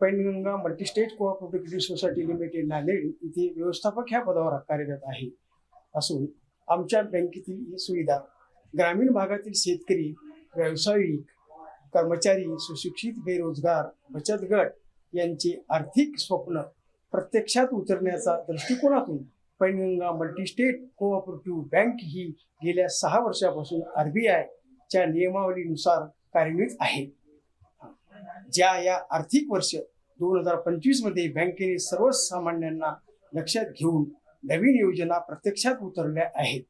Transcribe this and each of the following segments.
Painganga multi-state cooperative society limited Nanded इथे व्यवस्थापक ह्या पदावर कार्यरत आहे असून आमच्या बँकेतील ही सुविधा ग्रामीण भागातील शेतकरी, व्यावसायिक, कर्मचारी, सुशिक्षित, बेरोजगार, बचत गट यांचे आर्थिक स्वप्न प्रत्यक्षात उतरण्याचा दृष्टिकोनातून पैनगंगा मल्टीस्टेट कोऑपरेटिव्ह बँक ही गेल्या 6 वर्षापासून RBIच्या नियमावलीनुसार कार्यान्वित आहे. ज्या या आर्थिक वर्ष 2025 मध्ये बँकेने सर्वसामान्यांना लक्षात घेऊन नवीन योजना प्रत्यक्षात उतरल्या आहेत.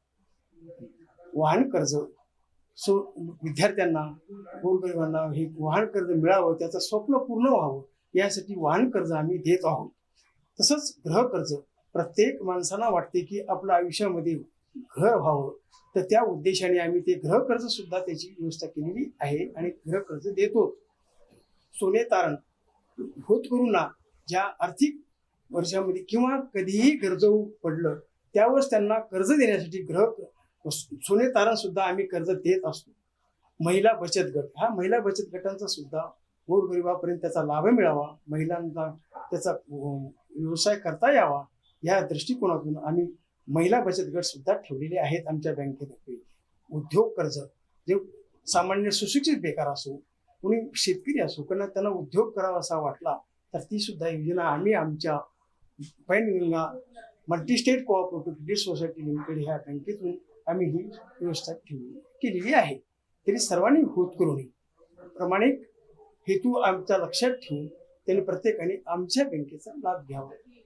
वाहन कर्ज विद्यार्थ्यांना, गोरगरिबांना हे वाहन कर्ज मिळावं, त्याचं स्वप्न पूर्ण व्हावं यासाठी वाहन कर्ज आम्ही देत आहोत. तसंच गृह कर्ज प्रत्येक माणसांना वाटते की आपल्या आयुष्यामध्ये घर व्हावं, तर त्या उद्देशाने आम्ही ते गृह कर्ज सुद्धा त्याची व्यवस्था केलेली आहे आणि गृह कर्ज देतो. सोने तारण होतकरूंना ज्या आर्थिक वर्षामध्ये किंवा कधीही कर्ज पडलं त्यावेळेस त्यांना कर्ज देण्यासाठी सोने तारण सुद्धा आम्ही कर्ज देत असतो. महिला बचत गट, हा महिला बचत गटांचा सुद्धा गोरगरिबापर्यंत त्याचा लाभ मिळावा, महिलांना त्याचा व्यवसाय करता यावा या दृष्टिकोनातून आम्ही महिला बचत गट सुद्धा ठेवलेले आहेत आमच्या बँकेतर्फे. उद्योग कर्ज, जे सामान्य सुशिक्षित बेकार असो, कोणी शेतकरी असो, त्यांना उद्योग करावा असा वाटला तर ती सुद्धा योजना आम्ही आमच्या Painganga multi-state cooperative society limited ह्या बँकेतून आम्ही ही व्यवस्था केलेली आहे. तरी सर्वांनी होतकरूंनी प्रामाणिक हेतू आमच्या लक्षात ठेवून त्यांनी प्रत्येकाने आमच्या बँकेचा लाभ घ्यावा.